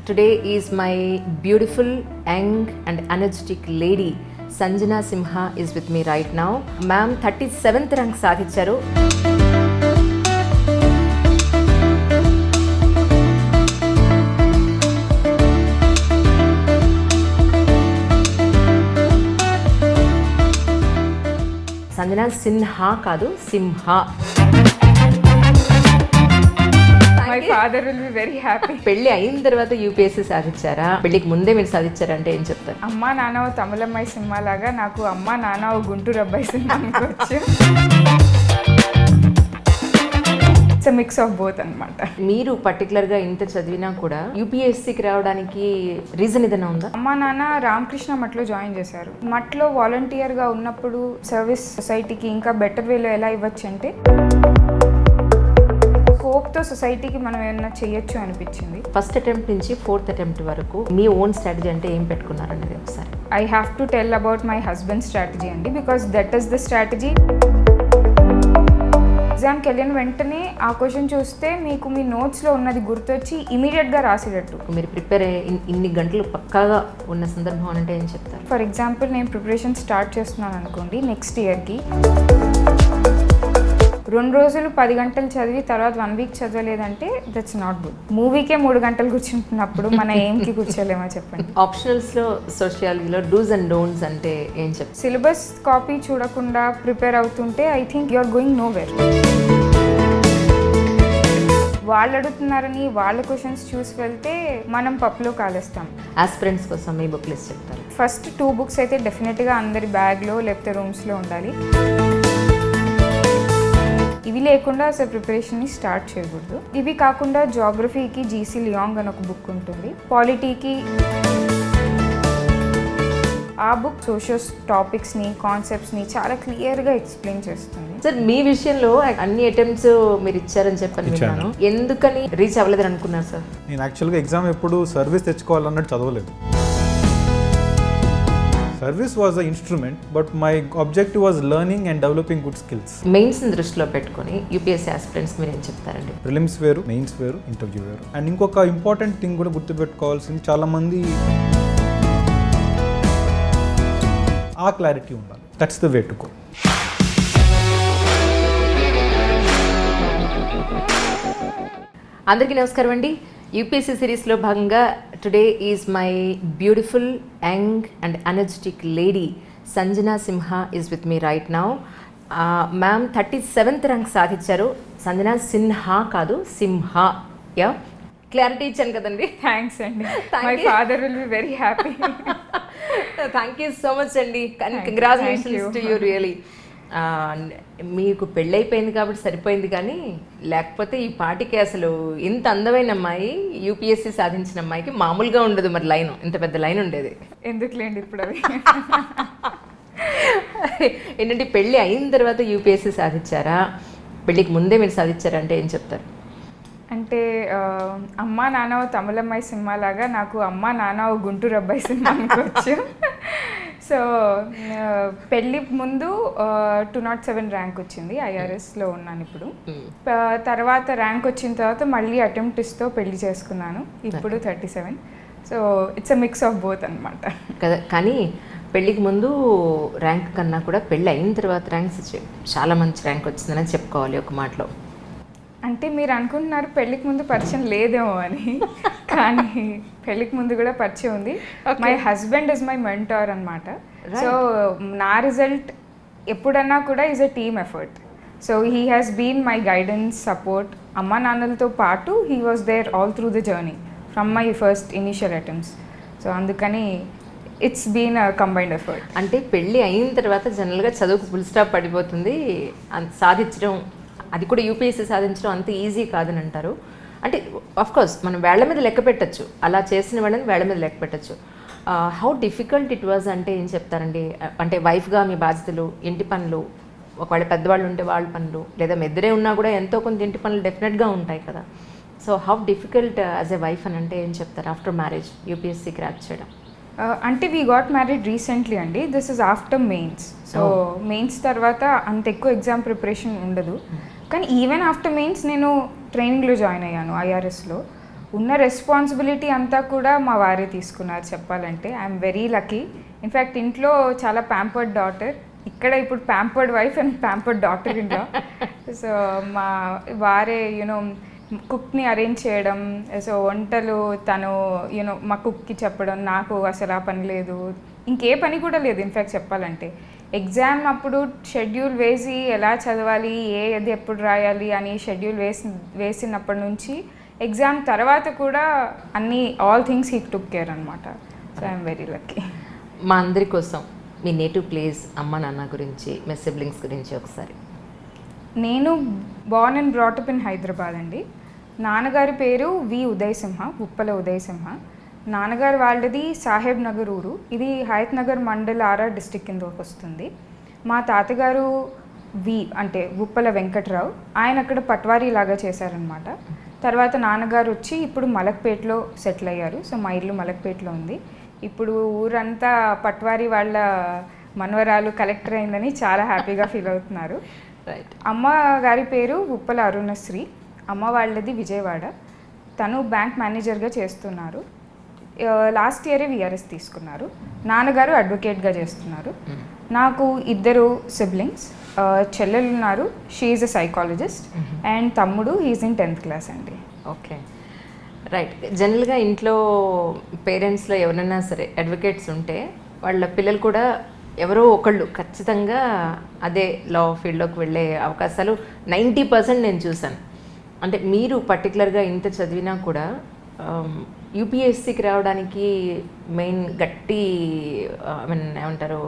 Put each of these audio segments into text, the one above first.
Today is my beautiful, young and energetic lady Sanjana Simha is with me right now. Ma'am 37th rank సాధించారు. సంజన సిన్హా కాదు, Simha. My father will be very happy. పెళ్లి అయిన తర్వాత UPSC సాధించారా, పెళ్లికి ముందే మీరు సాధించారంటే ఏం చెప్తారు? అమ్మా నాన్న ఓ తమిళమ్మాయి సినిమా లాగా నాకు అమ్మా నాన్న ఓ గుంటూరు అబ్బాయి సినిమా అనుకోవచ్చు. ఇట్స్ మిక్స్ ఆఫ్ బోత్ అనమాట. మీరు పర్టికులర్గా ఇంత చదివినా కూడా యూపీఎస్సీకి రావడానికి రీజన్ ఏదైనా ఉందా? అమ్మా నాన్న రామకృష్ణ మఠలో జాయిన్ చేశారు. మఠలో వాలంటీర్గా ఉన్నప్పుడు సర్వీస్ సొసైటీకి ఇంకా బెటర్ వేలో ఎలా ఇవ్వచ్చు అంటే హోప్తో సొసైటీకి మనం ఏమన్నా చేయొచ్చు అనిపించింది. ఫస్ట్ అటెంప్ట్ నుంచి ఫోర్త్ అటెంప్ట్ వరకు మీ ఓన్ స్ట్రాటజీ అంటే ఏం పెట్టుకున్నారనేది ఒకసారి. I have to tell about my husband strategy అండి, because that is the strategy. ఎగ్జామ్కి వెళ్ళిన వెంటనే ఆ క్వశ్చన్ చూస్తే మీకు మీ నోట్స్లో ఉన్నది గుర్తొచ్చి ఇమీడియట్గా రాసేటట్టు. మీరు ప్రిపేర్ ఇన్ని గంటలు పక్కాగా ఉన్న సందర్భం అంటే ఏం చెప్తారు? ఫర్ ఎగ్జాంపుల్ నేను ప్రిపరేషన్ స్టార్ట్ చేస్తున్నాను అనుకోండి నెక్స్ట్ ఇయర్కి, 2 రోజులు 10 గంటలు చదివి తర్వాత 1 వీక్ చదవలేదంటే దట్స్ నాట్ గుడ్. మూవీకే 3 గంటలు కూర్చుంటున్నప్పుడు మన ఏంకి కూర్చోలేమో చెప్పండి. ఆప్షనల్స్లో సోషియాలజీలో డూస్ అండ్ డోంట్స్ అంటే ఏం చెప్తారు? సిలబస్ కాపీ చూడకుండా ప్రిపేర్ అవుతుంటే I think you are going nowhere. వాళ్ళు అడుగుతున్నారని వాళ్ళ క్వశ్చన్స్ చూసి వెళ్తే మనం పప్పులో కాలేస్తాం. ఆస్పిరెంట్స్ కోసం మీ బుక్ లిస్ట్ చెప్తారు. ఫస్ట్ 2 బుక్స్ అయితే డెఫినెట్గా అందరి బ్యాగ్లో లేకపోతే రూమ్స్లో ఉండాలి. ఇవి లేకుండా అసలు ప్రిపరేషన్ని స్టార్ట్ చేయకూడదు. ఇవి కాకుండా జాగ్రఫీకి జీసీ లియాంగ్ అని ఒక బుక్ ఉంటుంది. పాలిటీకి ఆ బుక్ సోషల్ టాపిక్స్ని కాన్సెప్ట్స్ని చాలా క్లియర్గా ఎక్స్ప్లెయిన్ చేస్తుంది. సార్ మీ విషయంలో అన్ని అటెంప్ట్స్ మీరు ఇచ్చారని చెప్పని విన్నాను. ఎందుకని రీచ్ అవ్వలేదని అనుకున్నారు సార్? నేను యాక్చువల్గా ఎగ్జామ్ ఎప్పుడు సర్వీస్ తెచ్చుకోవాలన్నట్టు చదవలేదు. Service was a instrument, but my objective was learning and developing good skills. Mains దృష్టిలో పెట్టుకొని యూపీఎస్సీ ఆస్పిరెంట్స్ మీరు ఏం చెప్తారండి? ప్రిలిమ్స్ వేరు, మెయిన్స్ వేరు, ఇంటర్వ్యూ వేరు. అండ్ ఇంకొక ఇంపార్టెంట్ థింగ్ కూడా గుర్తుపెట్టుకోవాల్సింది, చాలామంది ఆ క్లారిటీ ఉండాలి. That's the way to go. అందరికీ నమస్కారం అండి. యూపీఎస్సీ సిరీస్లో భాగంగా today is my beautiful, young and energetic lady Sanjana Simha is with me right now. Ma'am 37th rank సాధించారు. సంజనా సిన్హా కాదు, సింహా. యా, క్లారిటీ ఇచ్చాను కదండి. థ్యాంక్స్ అండి. My father will be very happy. Thank you so much అండి. Congratulations to you really. మీకు పెళ్ళైపోయింది కాబట్టి సరిపోయింది, కానీ లేకపోతే ఈ పాటికి అసలు ఇంత అందమైన అమ్మాయి యూపీఎస్సీ సాధించిన అమ్మాయికి మామూలుగా ఉండదు. మరి లైన్, ఇంత పెద్ద లైన్ ఉండేది ఎందుకులేండి ఇప్పుడు అవి. ఏంటంటే పెళ్ళి అయిన తర్వాత యూపీఎస్సీ సాధించారా, పెళ్ళికి ముందే మీరు సాధించారా అంటే ఏం చెప్తారు? అంటే అమ్మా నాన్న ఓ తమిళమ్మాయి సినిమా లాగా నాకు అమ్మా నాన్న ఓ గుంటూరు అబ్బాయి సినిమా అనుకోవచ్చు. సో పెళ్ళి ముందు 207 ర్యాంక్ వచ్చింది, ఐఆర్ఎస్లో ఉన్నాను ఇప్పుడు. తర్వాత ర్యాంక్ వచ్చిన తర్వాత మళ్ళీ అటెంప్ట్ ఇస్తూ పెళ్లి చేసుకున్నాను, ఇప్పుడు 37. So it's a mix of both అనమాట కదా. కానీ పెళ్ళికి ముందు ర్యాంక్ కన్నా కూడా పెళ్ళి అయిన తర్వాత ర్యాంక్స్ చాలా మంచి ర్యాంక్ వచ్చిందని చెప్పుకోవాలి ఒక మాటలో. అంటే మీరు అనుకుంటున్నారు పెళ్ళికి ముందు పరిచయం లేదేమో అని, కానీ పెళ్ళికి ముందు కూడా పరిచయం ఉంది. My husband is my mentor అనమాట. సో నా రిజల్ట్ ఎప్పుడన్నా కూడా is a team effort. So he has been my guidance, support. అమ్మా నాన్నలతో పాటు he was there all through the journey from my first initial attempts. So అందుకని it's been a combined effort. అంటే పెళ్ళి అయిన తర్వాత జనరల్గా చదువుకు ఫుల్ స్టాప్ పడిపోతుంది, సాధించడం అది కూడా యూపీఎస్సీ సాధించడం అంత ఈజీ కాదని అంటారు. అంటే ఆఫ్కోర్స్ మనం వేళ్ల మీద లెక్క పెట్టచ్చు, అలా చేసిన వాళ్ళని వేళ్ల మీద లెక్క పెట్టచ్చు. హౌ డిఫికల్ట్ ఇట్ వాజ్ అంటే ఏం చెప్తారండి? అంటే వైఫ్గా మీ బాధ్యతలు, ఇంటి పనులు, ఒకవేళ పెద్దవాళ్ళు ఉంటే వాళ్ళ పనులు, లేదా మెద్దరే ఉన్నా కూడా ఎంతో కొంత ఇంటి పనులు డెఫినెట్గా ఉంటాయి కదా. So how difficult as a wife అని అంటే ఏం చెప్తారు ఆఫ్టర్ మ్యారేజ్ యూపీఎస్సీ క్రాక్ చేయడం? అంటే వీ గాట్ మ్యారీడ్ రీసెంట్లీ అండి. This is after mains. So mains తర్వాత అంత ఎక్కువ ఎగ్జామ్ ప్రిపరేషన్ ఉండదు. కానీ ఈవెన్ ఆఫ్టర్ మెయిన్స్ నేను ట్రైనింగ్లో జాయిన్ అయ్యాను ఐఆర్ఎస్లో. ఉన్న రెస్పాన్సిబిలిటీ అంతా కూడా మా వారే తీసుకున్నారు చెప్పాలంటే. I'm very lucky. ఇన్ఫ్యాక్ట్ ఇంట్లో చాలా ప్యాంపర్డ్ డాటర్, ఇక్కడ ఇప్పుడు pampered wife and pampered daughter ఇంట్లో. సో మా వారే కుక్ని అరేంజ్ చేయడం, సో వంటలు తను మా కుక్కి చెప్పడం, నాకు అసలు ఆ పని లేదు, ఇంకే పని కూడా లేదు ఇన్ఫ్యాక్ట్ చెప్పాలంటే. ఎగ్జామ్ అప్పుడు షెడ్యూల్ వేసి ఎలా చదవాలి, ఏది ఎప్పుడు రాయాలి అని షెడ్యూల్ వేసినప్పటి నుంచి ఎగ్జామ్ తర్వాత కూడా అన్నీ all things he took care అనమాట. So I'm very lucky. మా అందరి కోసం మీ నేటివ్ ప్లేస్, అమ్మ నాన్న గురించి, మీ సిబ్లింగ్స్ గురించి ఒకసారి. నేను born and brought up in Hyderabad అండి. నాన్నగారి పేరు వి ఉదయసింహ, ఉప్పల ఉదయసింహ. నాన్నగారు వాళ్ళది సాహెబ్ నగర్ ఊరు, ఇది హయత్ నగర్ మండల్ ఆర్ఆర్ డిస్టిక్ కిందకి వస్తుంది. మా తాతగారు అంటే ఉప్పల వెంకట్రావు, ఆయన అక్కడ పట్వారీ లాగా చేశారనమాట. తర్వాత నాన్నగారు వచ్చి ఇప్పుడు మలక్పేటలో సెటిల్ అయ్యారు. సో మా ఇల్లు మలక్పేటలో ఉంది. ఇప్పుడు ఊరంతా పట్వారీ వాళ్ళ మనవరాలు కలెక్టర్ అయిందని చాలా హ్యాపీగా ఫీల్ అవుతున్నారు. రైట్. అమ్మ గారి పేరు ఉప్పల అరుణశ్రీ, అమ్మ వాళ్ళది విజయవాడ. తను బ్యాంక్ మేనేజర్గా చేస్తున్నారు. లాస్ట్ ఇయరే విఆర్ఎస్ తీసుకున్నారు. నాన్నగారు అడ్వకేట్గా చేస్తున్నారు. నాకు 2 సిబ్లింగ్స్, చెల్లెలు ఉన్నారు, she is a psychologist, and తమ్ముడు హీజ్ ఇన్ 10th క్లాస్ అండి. Okay, right. జనరల్గా ఇంట్లో పేరెంట్స్లో ఎవరైనా సరే అడ్వకేట్స్ ఉంటే వాళ్ళ పిల్లలు కూడా ఎవరో ఒకళ్ళు ఖచ్చితంగా అదే లా ఫీల్డ్లోకి వెళ్ళే అవకాశాలు 90% నేను చూశాను. అంటే మీరు పర్టికులర్గా ఇంత చదివినా కూడా యూపీఎస్సీకి రావడానికి మెయిన్ గట్టి ఏమంటారు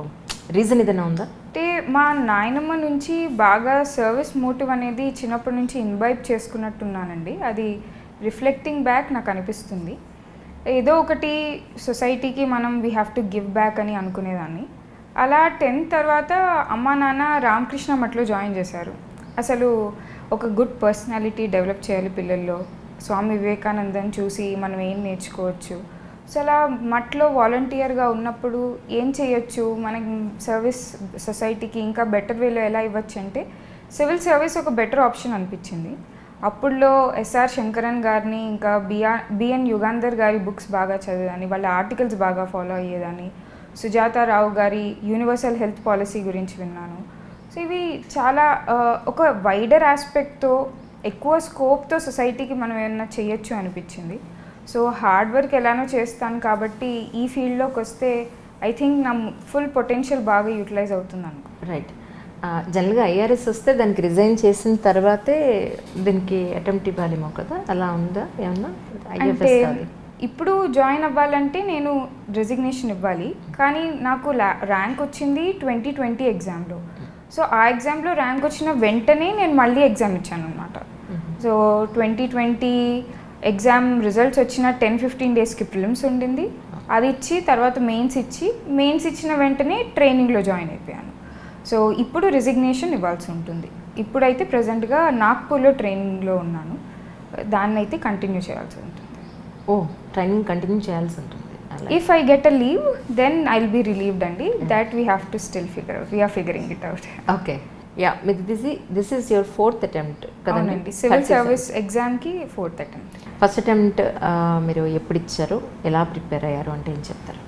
రీజన్ ఏదైనా ఉందా? అంటే మా నాయనమ్మ నుంచి బాగా సర్వీస్ మోటివ్ అనేది చిన్నప్పటి నుంచి ఇన్వైబ్ చేసుకున్నట్టున్నానండి. అది రిఫ్లెక్టింగ్ బ్యాక్ నాకు అనిపిస్తుంది. ఏదో ఒకటి సొసైటీకి మనం we have to give back అని అనుకునేదాన్ని. అలా 10th తర్వాత అమ్మ నాన్న రామకృష్ణ మఠలో జాయిన్ చేశారు. అసలు ఒక గుడ్ పర్సనాలిటీ డెవలప్ చేయాలి పిల్లల్లో, స్వామి వివేకానందని చూసి మనం ఏం నేర్చుకోవచ్చు. సో అలా మఠలో వాలంటీర్గా ఉన్నప్పుడు ఏం చేయొచ్చు, మనకి సర్వీస్ సొసైటీకి ఇంకా బెటర్ వేలో ఎలా ఇవ్వచ్చు అంటే సివిల్ సర్వీస్ ఒక బెటర్ ఆప్షన్ అనిపించింది. అప్పుడులో ఎస్ఆర్ శంకరన్ గారిని ఇంకా బిఎన్ యుగాంధర్ గారి బుక్స్ బాగా చదివేదాన్ని, వాళ్ళ ఆర్టికల్స్ బాగా ఫాలో అయ్యేదాన్ని. సుజాతారావు గారి యూనివర్సల్ హెల్త్ పాలసీ గురించి విన్నాను. సో ఇవి చాలా ఒక వైడర్ ఆస్పెక్ట్తో, ఎక్కువ స్కోప్తో సొసైటీకి మనం ఏమైనా చేయొచ్చు అనిపించింది. సో హార్డ్ వర్క్ ఎలానో చేస్తాను కాబట్టి ఈ ఫీల్డ్లోకి వస్తే ఐ థింక్ నా ఫుల్ పొటెన్షియల్ బాగా యూటిలైజ్ అవుతుంది అనుకో. రైట్. జనరల్గా ఐఆర్ఎస్ వస్తే దానికి రిజైన్ చేసిన తర్వాతే దీనికి అటెంప్ట్ ఇవ్వాలేమో కదా, అలా ఉందా ఏమన్నా? అంటే ఇప్పుడు జాయిన్ అవ్వాలంటే నేను రెసిగ్నేషన్ ఇవ్వాలి, కానీ నాకు ర్యాంక్ వచ్చింది 2020 ఎగ్జామ్లో. సో ఆ ఎగ్జామ్లో ర్యాంక్ వచ్చిన వెంటనే నేను మళ్ళీ ఎగ్జామ్ ఇచ్చాను అనమాట. సో 2020 ఎగ్జామ్ రిజల్ట్స్ వచ్చిన 10-15 డేస్కి ప్రిలిమ్స్ ఉండింది, అది ఇచ్చి తర్వాత మెయిన్స్ ఇచ్చిన వెంటనే ట్రైనింగ్లో జాయిన్ అయిపోయాను. సో ఇప్పుడు రెసిగ్నేషన్ ఇవ్వాల్సి ఉంటుంది. ఇప్పుడైతే ప్రజెంట్గా నాగ్పూర్లో ట్రైనింగ్లో ఉన్నాను, దాన్ని అయితే కంటిన్యూ చేయాల్సి ఉంటుంది. ఓ, ట్రైనింగ్ కంటిన్యూ చేయాల్సి ఉంటుంది. If I get a leave then I'll be relieved అండి. That we have to still figure out, we're figuring it out. Okay, yeah. This is your 4th attempt కదండి? సివిల్ సర్వీస్ ఎగ్జామ్కి 4th attempt. First attempt మీరు ఎప్పుడు ఇచ్చారు, ఎలా prepare అయ్యారు అంటే ఏం చెప్తారు?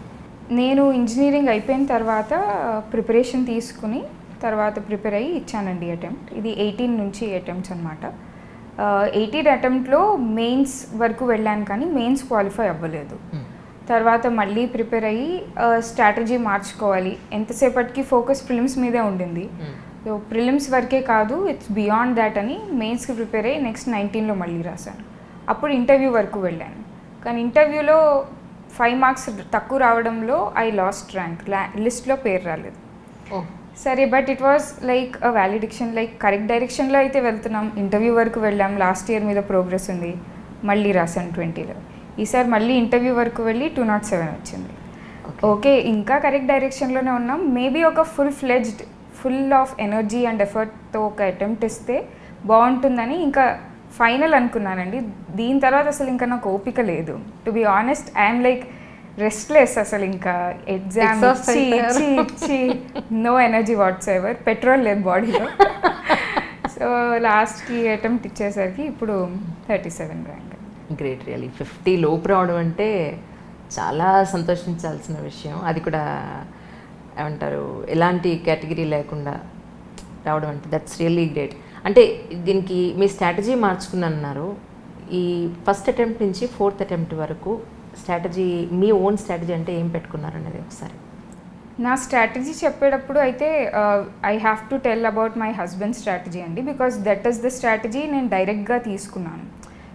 నేను ఇంజనీరింగ్ అయిపోయిన తర్వాత ప్రిపరేషన్ తీసుకుని తర్వాత ప్రిపేర్ అయ్యి ఇచ్చానండి అటెంప్ట్. ఇది 18 నుంచి అటెంప్ట్స్ అనమాట. 18 అటెంప్ట్లో మెయిన్స్ వరకు వెళ్ళాను, కానీ మెయిన్స్ క్వాలిఫై అవ్వలేదు. తర్వాత మళ్ళీ ప్రిపేర్ అయ్యి స్ట్రాటజీ మార్చుకోవాలి, ఎంతసేపటికి ఫోకస్ ప్రిలిమ్స్ మీదే ఉండింది. సో ప్రిలిమ్స్ వరకే కాదు, ఇట్స్ బియాండ్ దాట్ అని మెయిన్స్కి ప్రిపేర్ అయ్యి నెక్స్ట్ 19లో మళ్ళీ రాశాను. అప్పుడు ఇంటర్వ్యూ వరకు వెళ్ళాను, కానీ ఇంటర్వ్యూలో 5 మార్క్స్ తక్కువ రావడంలో ఐ లాస్ట్ ర్యాంక్, లిస్ట్లో పేరు రాలేదు. సరే, but it was like a validation, like correct డైరెక్షన్లో అయితే వెళ్తున్నాం. ఇంటర్వ్యూ వరకు వెళ్ళాం, లాస్ట్ ఇయర్ మీద ప్రోగ్రెస్ ఉంది, మళ్ళీ రాశాను 20లో. ఈసారి మళ్ళీ ఇంటర్వ్యూ వరకు వెళ్ళి 207 వచ్చింది. ఓకే, ఇంకా కరెక్ట్ డైరెక్షన్లోనే ఉన్నాం. మేబీ ఒక ఫుల్ ఆఫ్ ఎనర్జీ అండ్ ఎఫర్ట్తో ఒక అటెంప్ట్ ఇస్తే బాగుంటుందని ఇంకా ఫైనల్ అనుకున్నానండి. దీని తర్వాత అసలు ఇంకా నాకు ఓపిక లేదు. To be honest, I'm like restless. అసలు ఇంకా ఎగ్జామ్ ఇచ్చి no energy whatsoever, petrol లేదు బాడీలో. సో లాస్ట్కి అటెంప్ట్ ఇచ్చేసరికి ఇప్పుడు 37 ర్యాంక్. గ్రేట్ రియలీ 50 లోపు రావడం అంటే చాలా సంతోషించాల్సిన విషయం. అది కూడా ఏమంటారు ఎలాంటి కేటగిరీ లేకుండా రావడం అంటే దట్స్ రియల్లీ గ్రేట్. అంటే దీనికి మీ స్ట్రాటజీ మార్చుకున్నారు. ఈ ఫస్ట్ అటెంప్ట్ నుంచి 4th అటెంప్ట్ వరకు స్ట్రాటజీ, మీ ఓన్ స్ట్రాటజీ అంటే ఏం పెట్టుకున్నారు అనేది ఒకసారి. నా స్ట్రాటజీ చెప్పేటప్పుడు అయితే I have to tell about my husband strategy అండి, because that is the strategy నేను డైరెక్ట్గా తీసుకున్నాను.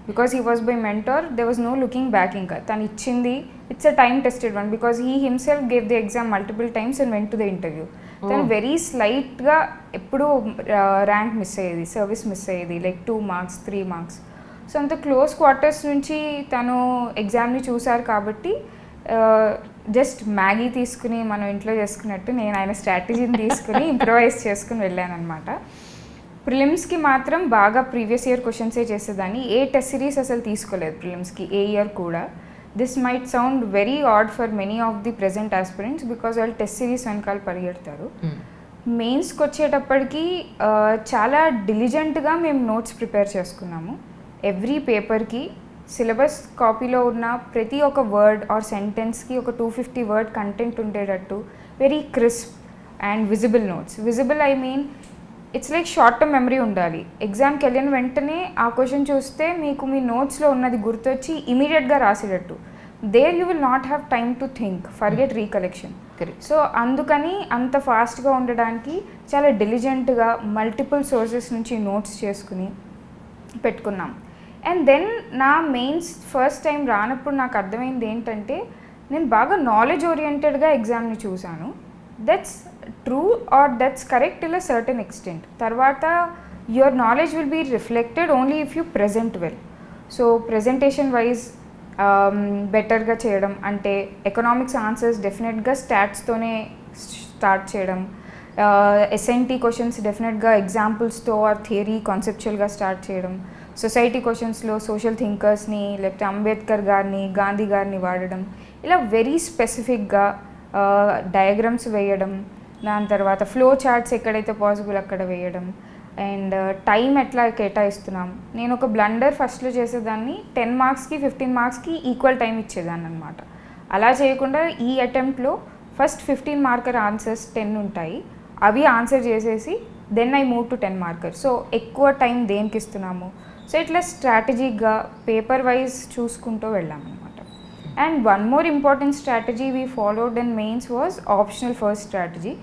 Because he was by mentor, they was no looking back. ఇంకా తను ఇచ్చింది it's a time tested one, because he himself gave the exam multiple times and went to the interview. తను very స్లైట్గా ఎప్పుడూ rank miss అయ్యేది, service miss అయ్యేది, like 2 marks 3 marks. So అంత close quarters నుంచి తను ఎగ్జామ్ని చూశారు కాబట్టి జస్ట్ మ్యాగీ తీసుకుని మనం ఇంట్లో చేసుకున్నట్టు నేను ఆయన స్ట్రాటజీని తీసుకుని ఇంప్రవైజ్ చేసుకుని వెళ్ళాను అనమాట. ప్రిలిమ్స్కి మాత్రం బాగా ప్రీవియస్ ఇయర్ క్వశ్చన్సే చేసేదాన్ని. ఏ టెస్ట్ సిరీస్ అసలు తీసుకోలేదు ప్రిలిమ్స్కి ఏ ఇయర్ కూడా. This might sound very odd for many of the present aspirants, because వాళ్ళు టెస్ట్ సిరీస్ వెనకాల పరిగెడతారు. మెయిన్స్కి వచ్చేటప్పటికి చాలా డిలిజెంట్గా మేము నోట్స్ ప్రిపేర్ చేసుకున్నాము. ఎవ్రీ పేపర్కి సిలబస్ కాపీలో ఉన్న ప్రతి ఒక్క వర్డ్ ఆర్ సెంటెన్స్కి ఒక 250 word కంటెంట్ ఉండేటట్టు very crisp and visible notes. Visible I mean it's like short term memory ఉండాలి. ఎగ్జామ్కి వెళ్ళిన వెంటనే ఆ క్వశ్చన్ చూస్తే మీకు మీ నోట్స్లో ఉన్నది గుర్తొచ్చి ఇమీడియట్గా రాసేటట్టు. There you will not have time to think, forget recollection. So అందుకని అంత ఫాస్ట్గా ఉండడానికి చాలా డిలిజెంట్గా మల్టిపుల్ సోర్సెస్ నుంచి నోట్స్ చేసుకుని పెట్టుకున్నాం. అండ్ దెన్ నా మెయిన్స్ ఫస్ట్ టైం రానప్పుడు నాకు అర్థమైంది ఏంటంటే నేను బాగా నాలెడ్జ్ ఓరియంటెడ్గా ఎగ్జామ్ని చూశాను. That's true or that's correct till a certain extent. తర్వాత your knowledge will be reflected only if you present well. So presentation wise బెటర్గా చేయడం అంటే ఎకనామిక్స్ ఆన్సర్స్ డెఫినెట్గా స్టాట్స్తోనే స్టార్ట్ చేయడం, ఎస్ఎన్టీ క్వశ్చన్స్ డెఫినెట్గా ఎగ్జాంపుల్స్తో ఆర్ థియరీ కాన్సెప్చువల్గా స్టార్ట్ చేయడం, సొసైటీ క్వశ్చన్స్లో సోషల్ థింకర్స్ని లేకపోతే అంబేద్కర్ గారిని గాంధీ గారిని వాడడం, ఇలా వెరీ స్పెసిఫిక్గా డయాగ్రామ్స్ వేయడం, దాని తర్వాత ఫ్లో చార్ట్స్ ఎక్కడైతే పాసిబుల్ అక్కడ వేయడం, అండ్ టైం ఎట్లా కేటాయిస్తున్నాం. నేను ఒక బ్లండర్ ఫస్ట్లో చేసేదాన్ని 10 marksకి 15 marksకి ఈక్వల్ టైం ఇచ్చేదాన్ని అనమాట. అలా చేయకుండా ఈ అటెంప్ట్లో ఫస్ట్ 15 marker ఆన్సర్స్ 10 ఉంటాయి, అవి ఆన్సర్ చేసేసి then I move to 10 marker. So ఎక్కువ టైం దేనికి ఇస్తున్నాము, సో ఇట్లా స్ట్రాటజీగా పేపర్ వైజ్ చూసుకుంటూ వెళ్ళామన్నమాట. And one more important strategy we followed and mains was optional first strategy.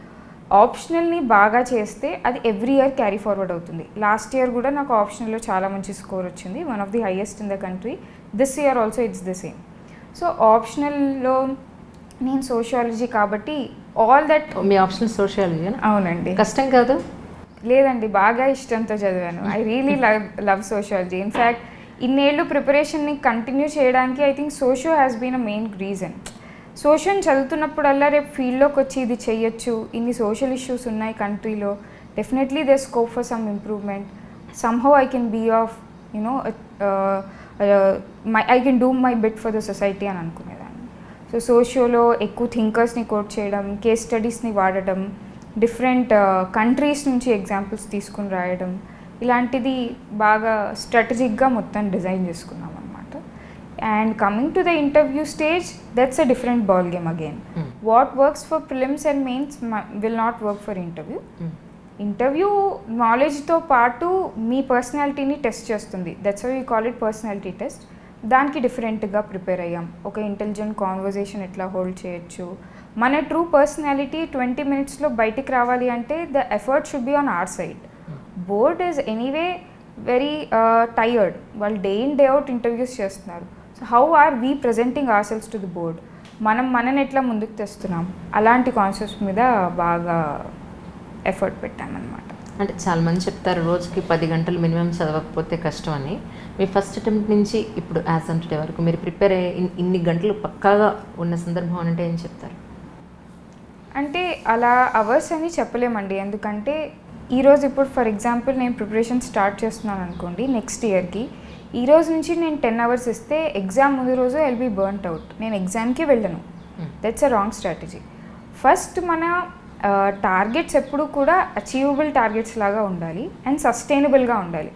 ఆప్షనల్ని బాగా చేస్తే అది ఎవ్రీ ఇయర్ క్యారీ ఫార్వర్డ్ అవుతుంది. లాస్ట్ ఇయర్ కూడా నాకు ఆప్షనల్లో చాలా మంచి స్కోర్ వచ్చింది, one of the highest in the country. This year also it's the same. So ఆప్షనల్లో నేను సోషియాలజీ కాబట్టి ఆల్ దట్. మీ ఆప్షనల్ సోషియాలజీ? అవునండి. కష్టం కాదు? లేదండి, బాగా ఇష్టంతో చదివాను. I really love sociology. In fact ఇన్నేళ్ళు ప్రిపరేషన్ని కంటిన్యూ చేయడానికి I think socio has been a main reason. సోషియోని చదువుతున్నప్పుడల్లా రేపు ఫీల్డ్లోకి వచ్చి ఇది చెయ్యొచ్చు, ఇన్ని సోషల్ ఇష్యూస్ ఉన్నాయి కంట్రీలో, definitely they scope for some improvement, somehow I can be of you know I can do my bit for the society అని అనుకునేదాన్ని. సో సోషియోలో ఎక్కువ థింకర్స్ని కోట్ చేయడం, కేస్ స్టడీస్ని వాడడం, డిఫరెంట్ కంట్రీస్ నుంచి ఎగ్జాంపుల్స్ తీసుకుని రాయడం, ఇలాంటిది బాగా స్ట్రాటజిక్గా మొత్తం డిజైన్ చేసుకున్నాం అనమాట. And coming to the interview stage, that's a different ball game again. What works for prelims and mains will not work for interview. Interview నాలెడ్జ్తో పాటు మీ పర్సనాలిటీని టెస్ట్ చేస్తుంది. That's why you call it personality test. దానికి డిఫరెంట్గా prepare అయ్యాం. ఒక intelligent conversation ఎట్లా హోల్డ్ చేయొచ్చు, మన ట్రూ పర్సనాలిటీ 20 minutesలో బయటికి రావాలి అంటే the effort should be on our side. Board is anyway very tired, వాళ్ళు day in day out interviews చేస్తున్నారు. So how are we presenting our selves to the board, మనని ఎట్లా ముందుకు తెస్తున్నాం, అలాంటి కాన్సెప్ట్స్ మీద బాగా ఎఫర్ట్ పెట్టామన్నమాట. అంటే చాలామంది చెప్తారు రోజుకి 10 గంటలు మినిమం చదవకపోతే కష్టం అని. మీ ఫస్ట్ అటెంప్ట్ నుంచి ఇప్పుడు యాజ్ ఆన్ టుడే వరకు మీరు ప్రిపేర్ అయ్యే ఇన్ని గంటలు పక్కాగా ఉన్న సందర్భం అంటే ఏం చెప్తారు? అంటే అలా అవర్స్ అని చెప్పలేమండి, ఎందుకంటే ఈరోజు ఇప్పుడు ఫర్ ఎగ్జాంపుల్ నేను ప్రిపరేషన్ స్టార్ట్ చేస్తున్నాను అనుకోండి నెక్స్ట్ ఇయర్కి, ఈరోజు నుంచి నేను 10 hours ఇస్తే ఎగ్జామ్ ముందు రోజు ఐల్ బీ బర్న్ట్ అవుట్, నేను ఎగ్జామ్కి వెళ్ళను. That's a wrong strategy. First మన టార్గెట్స్ ఎప్పుడు కూడా అచీవబుల్ టార్గెట్స్ లాగా ఉండాలి అండ్ సస్టైనబుల్గా ఉండాలి.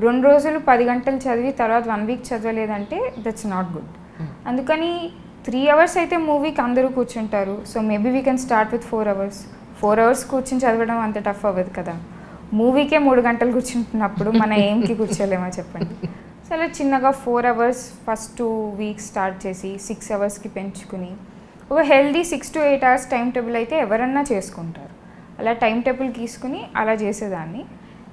2 రోజులు 10 గంటలు చదివి తర్వాత 1 వీక్ చదవలేదంటే దట్స్ నాట్ గుడ్. అందుకని 3 అవర్స్ అయితే మూవీకి అందరూ కూర్చుంటారు. So maybe we can start with 4 hours. 4 hours కూర్చుని చదవడం అంత టఫ్ అవ్వదు కదా. మూవీకే 3 గంటలు కూర్చుంటున్నప్పుడు మన ఏంకి కూర్చోలేమో చెప్పండి. సో అలా చిన్నగా 4 అవర్స్ ఫస్ట్ 2 వీక్స్ స్టార్ట్ చేసి 6 అవర్స్కి పెంచుకుని ఒక healthy 6 to 8 hours time table అయితే ఎవరన్నా చేసుకుంటారు. అలా టైం టేబుల్ తీసుకుని అలా చేసేదాన్ని.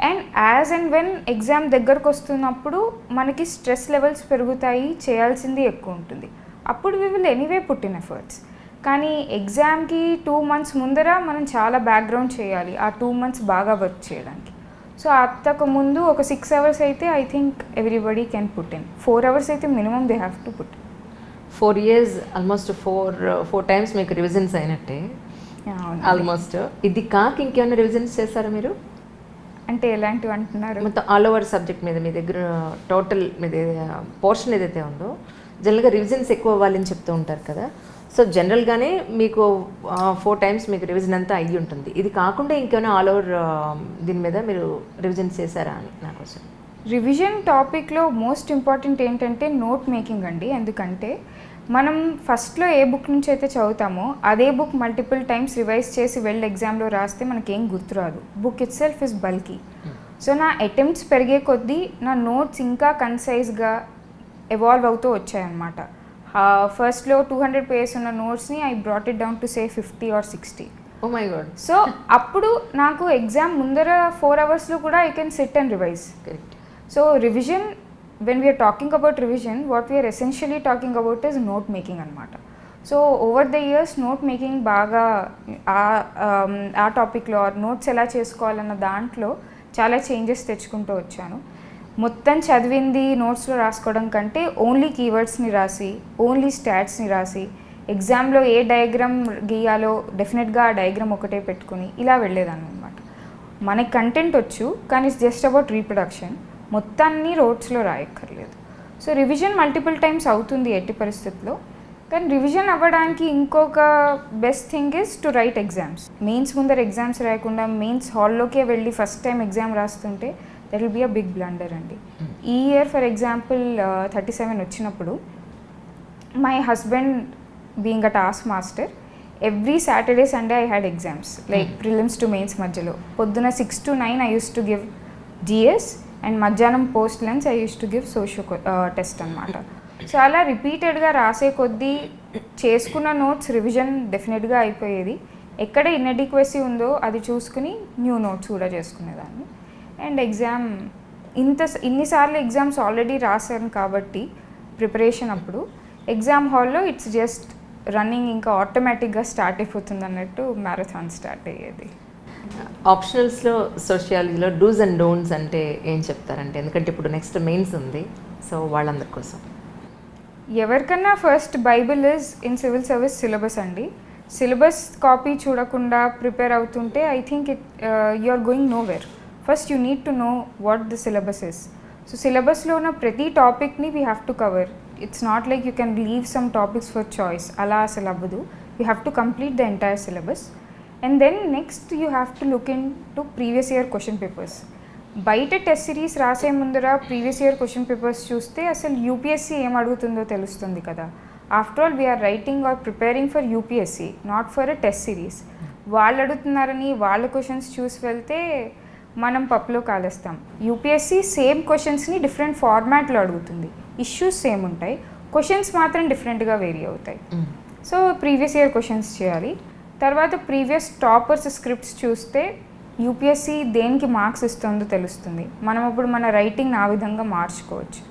And as and when exam దగ్గరకు వస్తున్నప్పుడు మనకి స్ట్రెస్ లెవెల్స్ పెరుగుతాయి, చేయాల్సింది ఎక్కువ ఉంటుంది. అప్పుడు we will anyway put in efforts. కానీ ఎగ్జామ్కి 2 months ముందర మనం చాలా బ్యాక్గ్రౌండ్ చేయాలి ఆ 2 months బాగా వర్క్ చేయడానికి. సో అంతకు ముందు ఒక 6 అవర్స్ అయితే I think everybody can put in. 4 hours అయితే minimum they have to put. 4 years almost 4 times మీకు రివిజన్స్ అయినట్టే ఆల్మోస్ట్. ఇది కాక ఇంకేమైనా రివిజన్స్ చేస్తారా మీరు? అంటే ఎలాంటివి అంటున్నారు? మొత్తం ఆల్ ఓవర్ సబ్జెక్ట్ మీద మీ దగ్గర టోటల్ మీద పోర్షన్ ఏదైతే ఉందో జనరల్గా రివిజన్స్ ఎక్కువ అవ్వాలని చెప్తూ ఉంటారు కదా. సో జనరల్గానే మీకు 4 times మీకు రివిజన్ అంతా అయ్యి ఉంటుంది. ఇది కాకుండా ఇంకేమైనా ఆల్ ఓవర్ దీని మీద మీరు రివిజన్స్ చేశారా అని నా కోసం. రివిజన్ టాపిక్లో మోస్ట్ ఇంపార్టెంట్ ఏంటంటే నోట్ మేకింగ్ అండి. ఎందుకంటే మనం ఫస్ట్లో ఏ బుక్ నుంచి అయితే చదువుతామో అదే బుక్ మల్టిపుల్ టైమ్స్ రివైజ్ చేసి వెళ్ళి ఎగ్జామ్లో రాస్తే మనకేం గుర్తురాదు. Book itself is bulky. So నా అటెంప్ట్స్ పెరిగే కొద్దీ నా నోట్స్ ఇంకా కన్సైజ్గా ఎవాల్వ్ అవుతూ వచ్చాయన్నమాట. ఫస్ట్లో 200 pages ఉన్న నోట్స్ని I brought it down to say 50 or 60. Oh my god. So అప్పుడు నాకు ఎగ్జామ్ ముందర 4 అవర్స్లో కూడా I can sit and revise. Correct. So revision, when we are talking about revision, what we are essentially talking about is note making అనమాట. So over the years note making బాగా ఆ టాపిక్లో నోట్స్ ఎలా చేసుకోవాలన్న దాంట్లో చాలా చేంజెస్ తెచ్చుకుంటూ వచ్చాను. మొత్తం చదివింది నోట్స్లో రాసుకోవడం కంటే ఓన్లీ కీవర్డ్స్ని రాసి ఓన్లీ స్టాట్స్ని రాసి ఎగ్జామ్లో ఏ డయాగ్రామ్ గీయాలో డెఫినెట్గా ఆ డయాగ్రామ్ ఒకటే పెట్టుకుని ఇలా వెళ్ళేదాన్ని అనమాట. మనకి కంటెంట్ వచ్చు కానీ ఇట్స్ జస్ట్ అబౌట్ రీప్రొడక్షన్. మొత్తాన్ని నోట్స్లో రాయక్కర్లేదు. సో రివిజన్ మల్టిపుల్ టైమ్స్ అవుతుంది ఎట్టి పరిస్థితుల్లో. కానీ రివిజన్ అవ్వడానికి ఇంకొక best thing is to write exams. Mains ముందర ఎగ్జామ్స్ రాయకుండా మెయిన్స్ హాల్లోకే వెళ్ళి ఫస్ట్ టైం ఎగ్జామ్ రాస్తుంటే that will be a big blunder అండి. ఈ ఇయర్ ఫర్ ఎగ్జాంపుల్ 37 వచ్చినప్పుడు my husband being a task master every Saturday Sunday I had exams like prelims to mains మధ్యలో. పొద్దున 6 to 9 I use to give GS and మధ్యాహ్నం post lunch I use to give social test అనమాట. So అలా రిపీటెడ్గా రాసే కొద్దీ చేసుకున్న notes revision డెఫినెట్గా అయిపోయేది. ఎక్కడ ఇన్ఎడిక్వసీ ఉందో అది చూసుకుని న్యూ నోట్స్ కూడా చేసుకునేదాన్ని. అండ్ ఎగ్జామ్ ఇన్నిసార్లు ఎగ్జామ్స్ ఆల్రెడీ రాశాను కాబట్టి ప్రిపరేషన్ అప్పుడు ఎగ్జామ్ హాల్లో ఇట్స్ జస్ట్ రన్నింగ్ ఇంకా ఆటోమేటిక్గా స్టార్ట్ అయిపోతుంది అన్నట్టు మ్యారథాన్ స్టార్ట్ అయ్యేది. ఆప్షనల్స్లో సోషియాలజీలో డూస్ అండ్ డోంట్స్ అంటే ఏం చెప్తారంటే, ఎందుకంటే ఇప్పుడు నెక్స్ట్ మెయిన్స్ ఉంది, సో వాళ్ళందరి కోసం. ఎవరికన్నా first bible is in civil service syllabus అండి. సిలబస్ కాపీ చూడకుండా ప్రిపేర్ అవుతుంటే I think you are going nowhere. First you need to know what the syllabus is. So సిలబస్లో ఉన్న ప్రతి టాపిక్ని we have to cover. It's not like you can leave some topics for choice. అలా అసలు అవ్వదు. You have to complete the entire syllabus. And then next you have to look in to previous year question papers. బయట test series రాసే ముందర previous year question papers చూస్తే అసలు UPSC ఏం అడుగుతుందో తెలుస్తుంది కదా. After all we're writing or preparing for UPSC, not for a test series. వాళ్ళు అడుగుతున్నారని వాళ్ళ క్వశ్చన్స్ చూసి వెళ్తే మనం పప్పులో కాలేస్తాం. యూపీఎస్సీ సేమ్ క్వశ్చన్స్ని డిఫరెంట్ ఫార్మాట్లో అడుగుతుంది. ఇష్యూస్ సేమ్ ఉంటాయి, క్వశ్చన్స్ మాత్రం డిఫరెంట్గా వేరీ అవుతాయి. సో ప్రీవియస్ ఇయర్ క్వశ్చన్స్ చేయాలి. తర్వాత ప్రీవియస్ టాపర్స్ స్క్రిప్ట్స్ చూస్తే యూపీఎస్సీ దేనికి మార్క్స్ ఇస్తుందో తెలుస్తుంది. మనం అప్పుడు మన రైటింగ్ ఆ విధంగా మార్చుకోవచ్చు.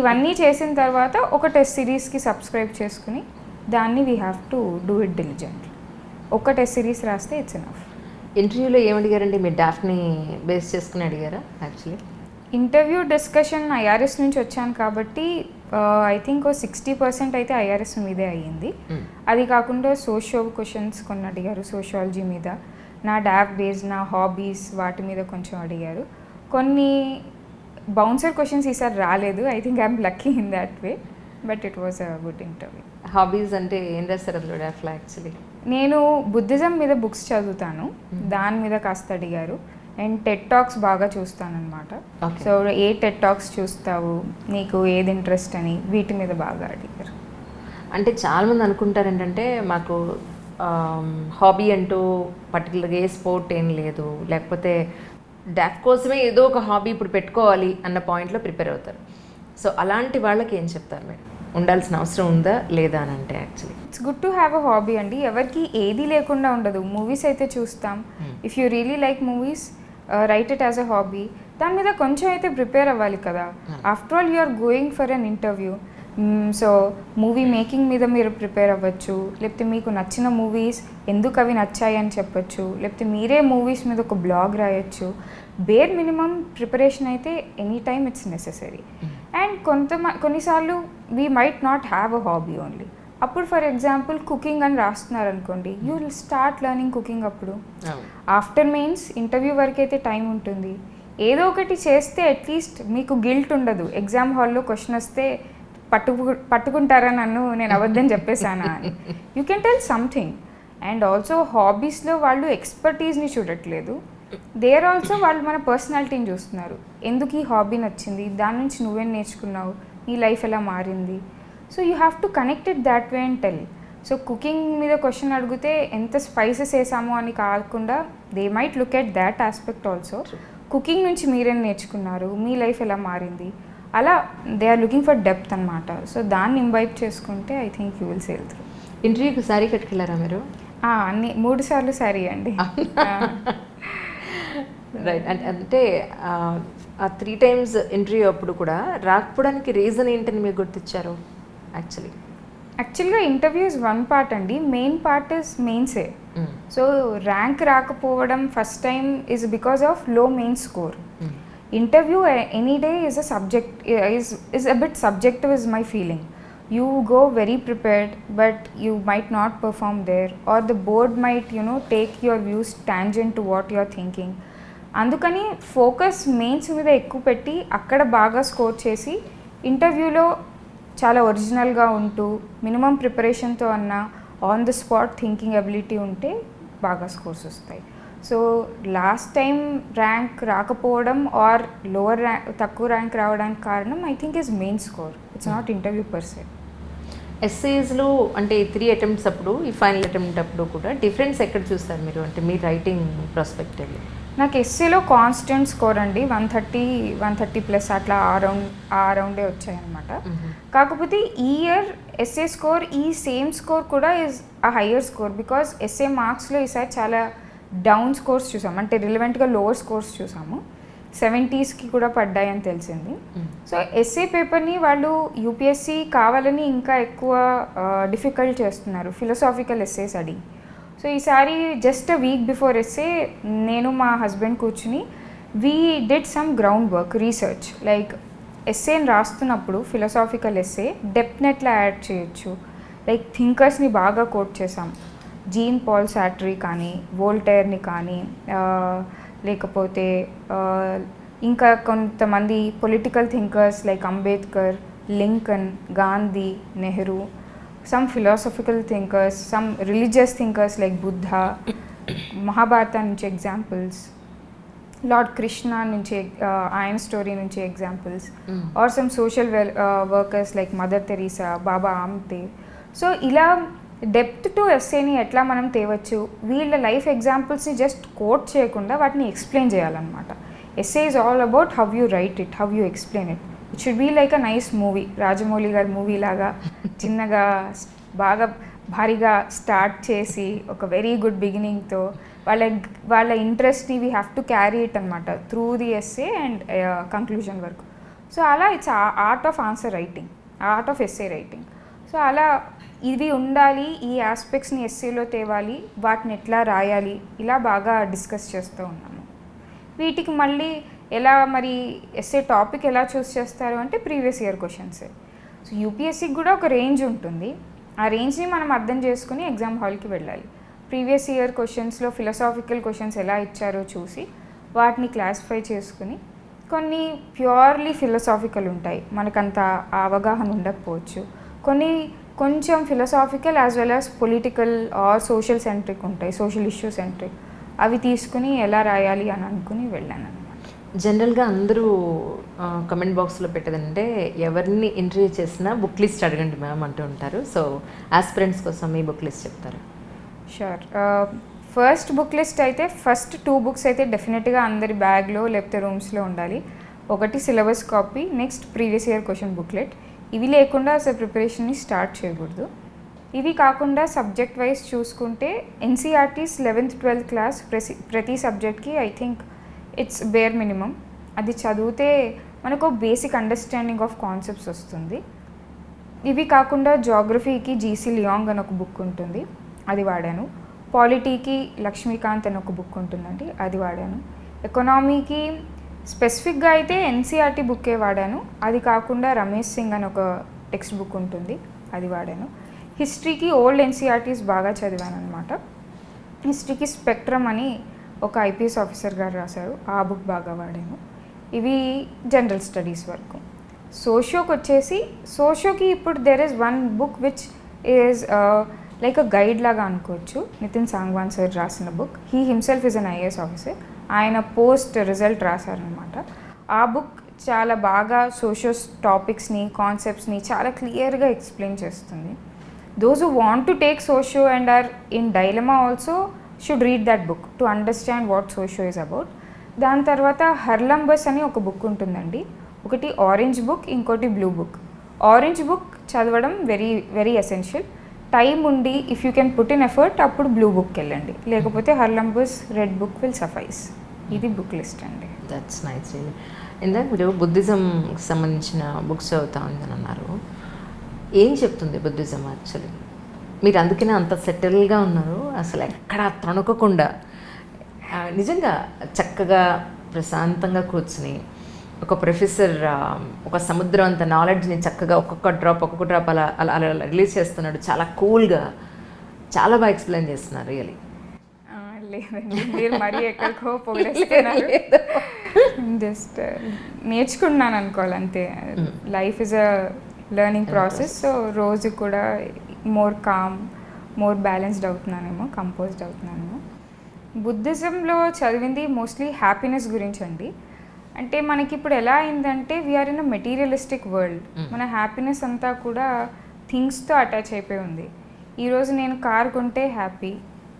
ఇవన్నీ చేసిన తర్వాత ఒక టెస్ట్ సిరీస్కి సబ్స్క్రైబ్ చేసుకుని దాన్ని we have to do it diligently. ఒక టెస్ట్ సిరీస్ రాస్తే ఇట్స్ ఎనఫ్. ఇంటర్వ్యూలో ఏమడిగారండి? మీ డాఫ్ని బేస్ చేసుకుని అడిగారా? యాక్చువల్లీ ఇంటర్వ్యూ డిస్కషన్ ఐఆర్ఎస్ నుంచి వచ్చాను కాబట్టి ఐ థింక్ 60% అయితే ఐఆర్ఎస్ మీదే అయ్యింది. అది కాకుండా సోషియో క్వశ్చన్స్ కొన్ని అడిగారు, సోషియాలజీ మీద, నా డాఫ్ బేస్డ్ నా హాబీస్ వాటి మీద కొంచెం అడిగారు. కొన్ని బౌన్సర్ క్వశ్చన్స్ ఈసారి రాలేదు. I think I'm lucky in that way, but it was a good interview. Hobbies అంటే ఏం రాస్తారు అందులో డాఫ్లో? యాక్చువల్లీ నేను బుద్ధిజం మీద బుక్స్ చదువుతాను, దాని మీద కాస్త అడిగారు. అండ్ టెడ్ టాక్స్ బాగా చూస్తానన్నమాట. Okay. సో ఏ టెడ్ టాక్స్ చూస్తావు, నీకు ఏది ఇంట్రెస్ట్ అని వీటి మీద బాగా అడిగారు. అంటే చాలామంది అనుకుంటారు ఏంటంటే మాకు హాబీ అంటూ పర్టికులర్గా ఏ స్పోర్ట్ ఏం లేదు, లేకపోతే డాఫ్ కోసమే ఏదో ఒక హాబీ ఇప్పుడు పెట్టుకోవాలి అన్న పాయింట్లో ప్రిపేర్ అవుతారు. సో అలాంటి వాళ్ళకి ఏం చెప్తారు మేడం? ఉండాల్సిన అవసరం ఉందా లేదా అని అంటే actually it's good to have a hobby అండి. ఎవరికి ఏది లేకుండా ఉండదు. మూవీస్ అయితే చూస్తాం. If you really like movies, write it as a hobby. దాని మీద కొంచెం అయితే ప్రిపేర్ అవ్వాలి కదా. After all you are going for an interview. So movie making మీద మీరు ప్రిపేర్ అవ్వచ్చు, లేకపోతే మీకు నచ్చిన మూవీస్ ఎందుకు అవి నచ్చాయి అని చెప్పొచ్చు, లేకపోతే మీరే మూవీస్ మీద ఒక బ్లాగ్ రాయొచ్చు. బేర్ మినిమం ప్రిపరేషన్ అయితే any time it's necessary. And కొన్నిసార్లు we might not have a hobby only. అప్పుడు ఫర్ ఎగ్జాంపుల్ కుకింగ్ అని రాస్తున్నారు అనుకోండి, you will start learning cooking. అప్పుడు ఆఫ్టర్ మెయిన్స్ ఇంటర్వ్యూ వరకు అయితే టైం ఉంటుంది. ఏదో ఒకటి చేస్తే అట్లీస్ట్ మీకు గిల్ట్ ఉండదు. ఎగ్జామ్ హాల్లో క్వశ్చన్ వస్తే పట్టుకుంటారా నన్ను, నేను అబద్ధం చెప్పేశానా అని. You can tell something. And also హాబీస్లో వాళ్ళు ఎక్స్పర్టీస్ని చూడట్లేదు, దేర్ ఆల్సో వాళ్ళు మన పర్సనాలిటీని చూస్తున్నారు. ఎందుకు ఈ హాబీ నచ్చింది, దాని నుంచి నువ్వేం నేర్చుకున్నావు, నీ లైఫ్ ఎలా మారింది. So you have to connect it that way and tell. So cooking మీద క్వశ్చన్ అడిగితే ఎంత స్పైసెస్ వేసామో అని కాకుండా they might look at that aspect also. Cooking నుంచి మీరేం నేర్చుకున్నారు, మీ లైఫ్ ఎలా మారింది, అలా they are looking for depth అనమాట. సో దాన్ని ఇంబైట్ చేసుకుంటే I think you will sail through. ఇంటర్వ్యూకి శారీ కట్టుకెళ్ళారా మీరు? అన్ని 3 సార్లు సారీ అండి. రైట్. అంటే ఆ 3 times ఇంటర్వ్యూ అప్పుడు కూడా రాకపోవడానికి రీజన్ ఏంటని మీకు గుర్తించారు? యాక్చువల్గా ఇంటర్వ్యూ ఇస్ వన్ పార్ట్ అండి, మెయిన్ పార్ట్ ఇస్ మెయిన్సే. సో ర్యాంక్ రాకపోవడం first time is because of low main score. Interview any day is a subject, is a bit subjective is my feeling. You go very prepared but you might not perform there, or the board might take your views tangent to what you are thinking. అందుకని focus mains మీద ఎక్కువ పెట్టి అక్కడ బాగా score చేసి ఇంటర్వ్యూలో చాలా ఒరిజినల్గా ఉంటూ మినిమం ప్రిపరేషన్తో అన్న on the spot thinking ability ఉంటే బాగా స్కోర్స్ వస్తాయి. సో లాస్ట్ టైం ర్యాంక్ రాకపోవడం ఆర్ లోవర్ ర్యాంక్, తక్కువ ర్యాంక్ రావడానికి కారణం I think is main score. It's not interview per se. ఎస్సేస్లో అంటే 3 attempts అప్పుడు, ఈ ఫైనల్ అటెంప్ట్ అప్పుడు కూడా డిఫరెన్స్ ఎక్కడ చూస్తారు మీరు, అంటే మీ రైటింగ్ ప్రాస్పెక్టివ్లో? నాకు ఎస్సీలో కాన్స్టెంట్ స్కోర్ అండి, 130 అట్లా ఆ రౌండే వచ్చాయన్నమాట. కాకపోతే ఈ ఇయర్ ఎస్ఏ స్కోర్, ఈ సేమ్ స్కోర్ కూడా is a higher score because essay మార్క్స్లో ఈసారి చాలా డౌన్ స్కోర్స్ చూసాము, అంటే రిలవెంట్గా లోవర్ స్కోర్స్ చూసాము. 70sకి కూడా పడ్డాయని తెలిసింది. సో ఎస్ఏ పేపర్ని వాళ్ళు యూపీఎస్సీ కావాలని ఇంకా ఎక్కువ డిఫికల్ట్ చేస్తున్నారు ఫిలసాఫికల్ ఎస్సేస్ అడిగి. సో ఈసారి just a week before essay నేను మా హస్బెండ్ కూర్చుని we did some ground work research, like ఎస్ఏని రాస్తున్నప్పుడు ఫిలసాఫికల్ ఎస్ఏ డెప్త్ని ఎట్లా యాడ్ చేయొచ్చు, లైక్ థింకర్స్ని బాగా కోట్ చేసాం. జీన్ పాల్ సార్ట్రీ కానీ, వోల్టైర్ని కానీ, లేకపోతే ఇంకా కొంతమంది political thinkers like Ambedkar, Lincoln, Gandhi, Nehru, some philosophical thinkers, some religious thinkers like Buddha, Mahabharata నుంచి ఎగ్జాంపుల్స్, లార్డ్ కృష్ణ నుంచి ఆయన స్టోరీ నుంచి examples, or some social workers like Mother Teresa, Baba Amte. So ఇలా డెప్త్ టు ఎస్సేని ఎట్లా మనం తేవచ్చు, వీళ్ళ లైఫ్ ఎగ్జాంపుల్స్ని జస్ట్ కోట్ చేయకుండా వాటిని ఎక్స్ప్లెయిన్ చేయాలన్నమాట. Essay is all about how you write it, how you explain it. It should be like a nice movie, Rajamouli గారి మూవీ లాగా చిన్నగా బాగా భారీగా స్టార్ట్ చేసి ఒక వెరీ గుడ్ బిగినింగ్తో వాళ్ళ ఇంట్రెస్ట్ని we have to carry it అనమాట through the essay and conclusion వరకు. సో అలా it's art of answer writing, art of essay writing. So అలా ఇవి ఉండాలి, ఈ ఆస్పెక్ట్స్ని ఎస్సేలో తేవాలి, వాటిని ఎట్లా రాయాలి, ఇలా బాగా డిస్కస్ చేస్తూ ఉన్నాము. వీటికి మళ్ళీ ఎలా మరి ఎస్సే టాపిక్ ఎలా చూస్ చేస్తారు అంటే ప్రీవియస్ ఇయర్ క్వశ్చన్సే. సో యూపీఎస్సీకి కూడా ఒక రేంజ్ ఉంటుంది, ఆ రేంజ్ని మనం అర్థం చేసుకుని ఎగ్జామ్ హాల్కి వెళ్ళాలి. ప్రీవియస్ ఇయర్ క్వశ్చన్స్లో ఫిలసాఫికల్ క్వశ్చన్స్ ఎలా ఇచ్చారో చూసి వాటిని క్లాసిఫై చేసుకుని, కొన్ని ప్యూర్లీ ఫిలసాఫికల్ ఉంటాయి, మనకంత అవగాహన ఉండకపోవచ్చు. కొన్ని కొంచెం philosophical as well as political or social centric ఉంటాయి, సోషల్ ఇష్యూ సెంట్రిక్. అవి తీసుకుని ఎలా రాయాలి అని అనుకుని వెళ్ళాను అనమాట. జనరల్గా అందరూ కమెంట్ బాక్స్లో పెట్టేదంటే ఎవరిని ఇంటర్వ్యూ చేసినా బుక్ లిస్ట్ అడగండి మ్యామ్ అంటూ ఉంటారు. సో ఆస్పిరెంట్స్ కోసం మీ బుక్ లిస్ట్ చెప్తారా? షూర్. ఫస్ట్ బుక్ లిస్ట్ అయితే ఫస్ట్ 2 బుక్స్ అయితే డెఫినెట్గా అందరి బ్యాగ్లో లేకపోతే రూమ్స్లో ఉండాలి. ఒకటి syllabus copy, next previous year question booklet. ఇవి లేకుండా అసలు ప్రిపరేషన్ని స్టార్ట్ చేయకూడదు. ఇవి కాకుండా సబ్జెక్ట్ వైజ్ చూసుకుంటే ఎన్సీఆర్టీస్ 11th 12th క్లాస్ ప్రతి సబ్జెక్ట్కి I think it's bare minimum. అది చదివితే మనకు బేసిక్ అండర్స్టాండింగ్ ఆఫ్ కాన్సెప్ట్స్ వస్తుంది. ఇవి కాకుండా జాగ్రఫీకి జీసీ లియాంగ్ అని ఒక బుక్ ఉంటుంది, అది వాడాను. పాలిటీకి లక్ష్మీకాంత్ అని ఒక బుక్ ఉంటుందండి, అది వాడాను. ఎకనామీకి స్పెసిఫిక్గా అయితే ఎన్సీఆర్టీ బుక్కే వాడాను. అది కాకుండా రమేష్ సింగ్ అని ఒక టెక్స్ట్ బుక్ ఉంటుంది, అది వాడాను. హిస్టరీకి ఓల్డ్ ఎన్సీఆర్టీస్ బాగా చదివాను అనమాట. హిస్టరీకి స్పెక్ట్రమ్ అని ఒక ఐపీఎస్ ఆఫీసర్ గారు రాశారు, ఆ బుక్ బాగా వాడాను. ఇవి జనరల్ స్టడీస్ వరకు. సోషియోకి వచ్చేసి సోషియోకి ఇప్పుడు there is one book which is like a guide లాగా అనుకోవచ్చు. నితిన్ సాంగ్వాన్ సార్ రాసిన book. He himself is an IAS officer. ఆయన పోస్ట్ రిజల్ట్ రాశారనమాట. ఆ బుక్ చాలా బాగా సోషియో టాపిక్స్ని కాన్సెప్ట్స్ని చాలా క్లియర్గా ఎక్స్ప్లెయిన్ చేస్తుంది. Those who want to take socio and or in dilemma also should read that book to understand what socio is about. దాని తర్వాత Haralambos అని ఒక బుక్ ఉంటుందండి. ఒకటి ఆరెంజ్ బుక్, ఇంకోటి బ్లూ బుక్. ఆరెంజ్ బుక్ చదవడం వెరీ వెరీ ఎసెన్షియల్. టైం ఉండి if you can put in effort అప్పుడు బ్లూ బుక్కి వెళ్ళండి, లేకపోతే Haralambos red book will suffice. ఇది బుక్ లిస్ట్ అండి. That's nice really. ఇందాక మీరు బుద్ధిజంకి సంబంధించిన బుక్స్ చదువుతా ఉందని అన్నారు. ఏం చెప్తుంది బుద్ధిజం యాక్చువల్లీ? మీరు అందుకనే అంత సెటిల్గా ఉన్నారు, అసలు ఎక్కడ తణుకకుండా నిజంగా చక్కగా ప్రశాంతంగా కూర్చుని ఒక ప్రొఫెసర్ ఒక సముద్రం అంత నాలెడ్జ్ని చక్కగా ఒక్కొక్క డ్రాప్ అలా అలా అలా రిలీజ్ చేస్తున్నాడు. చాలా కూల్గా, చాలా బాగా ఎక్స్ప్లెయిన్ చేస్తున్నారు రియలీ. లేదండి, మీరు మరీ ఎక్కడికో పొగిడేస్తున్నారు. జస్ట్ నేర్చుకున్నాను అనుకోవాలి అంతే. Life is a learning process. So రోజు కూడా మోర్ కామ్, మోర్ బ్యాలెన్స్డ్ అవుతున్నానేమో, కంపోజ్డ్ అవుతున్నానేమో. బుద్ధిజంలో చదివింది మోస్ట్లీ హ్యాపీనెస్ గురించి అండి. అంటే మనకి ఇప్పుడు ఎలా అయిందంటే we're in a materialistic world. మన హ్యాపీనెస్ అంతా కూడా థింగ్స్తో అటాచ్ అయిపోయి ఉంది. ఈరోజు నేను కారు కొంటే హ్యాపీ,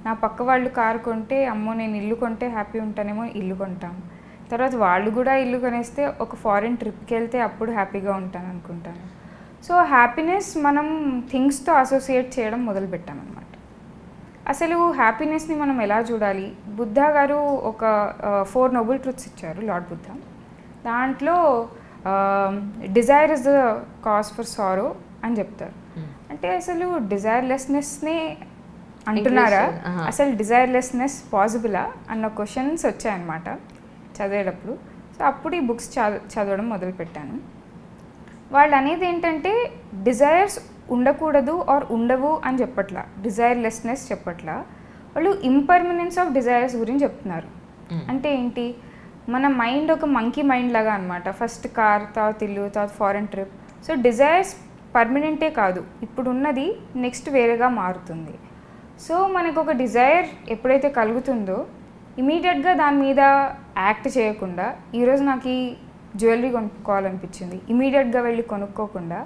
నా పక్క వాళ్ళు కారు కొంటే అమ్మో నేను ఇల్లు కొంటే హ్యాపీ ఉంటానేమో, ఇల్లు కొంటాం. తర్వాత వాళ్ళు కూడా ఇల్లు కొనేస్తే ఒక ఫారిన్ ట్రిప్కి వెళ్తే అప్పుడు హ్యాపీగా ఉంటాను అనుకుంటాను. సో హ్యాపీనెస్ మనం థింగ్స్తో అసోసియేట్ చేయడం మొదలుపెట్టామన్నమాట. అసలు హ్యాపీనెస్ని మనం ఎలా చూడాలి? బుద్ధ గారు ఒక 4 నోబుల్ ట్రూత్స్ ఇచ్చారు, లార్డ్ బుద్ధ. దాంట్లో Dzire is the cause for sorrow అని చెప్తారు. అంటే అసలు డిజైర్లెస్నెస్నే అంటున్నారా? అసలు డిజైర్లెస్నెస్ పాసిబులా అన్న క్వశ్చన్స్ వచ్చాయన్నమాట చదివేటప్పుడు. సో అప్పుడు ఈ బుక్స్ చదవడం మొదలుపెట్టాను. వాళ్ళు అనేది ఏంటంటే డిజైర్స్ ఉండకూడదు ఆర్ ఉండవు అని చెప్పట్లా, డిజైర్లెస్నెస్ చెప్పట్లా. వాళ్ళు ఇంపర్మనెన్స్ ఆఫ్ డిజైర్స్ గురించి చెప్తున్నారు. అంటే ఏంటి, మన మైండ్ ఒక మంకీ మైండ్ లాగా అనమాట. ఫస్ట్ కార్, తర్వాత ఇల్లు, తర్వాత ఫారెన్ ట్రిప్. సో డిజైర్స్ పర్మనెంటే కాదు, ఇప్పుడు ఉన్నది నెక్స్ట్ వేరేగా మారుతుంది. సో మనకు ఒక డిజైర్ ఎప్పుడైతే కలుగుతుందో ఇమీడియట్గా దాని మీద యాక్ట్ చేయకుండా, ఈరోజు నాకు ఈ జ్యువెలరీ కొనుక్కోవాలనిపించింది, ఇమీడియట్గా వెళ్ళి కొనుక్కోకుండా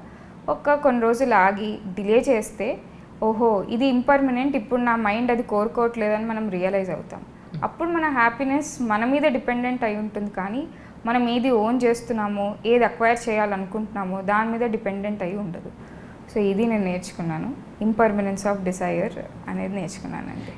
కొన్ని రోజులు ఆగి డిలే చేస్తే ఓహో ఇది ఇంపర్మనెంట్, ఇప్పుడు నా మైండ్ అది కోరుకోవట్లేదని మనం రియలైజ్ అవుతాం. అప్పుడు మన హ్యాపీనెస్ మన మీద డిపెండెంట్ అయి ఉంటుంది, కానీ మనం ఏది ఓన్ చేస్తున్నామో, ఏది అక్వైర్ చేయాలనుకుంటున్నామో దాని మీద డిపెండెంట్ అయి ఉండదు. సో ఇది నేను నేర్చుకున్నాను, ఇంపర్మనెన్స్ ఆఫ్ డిజైర్ అనేది నేర్చుకున్నానండి.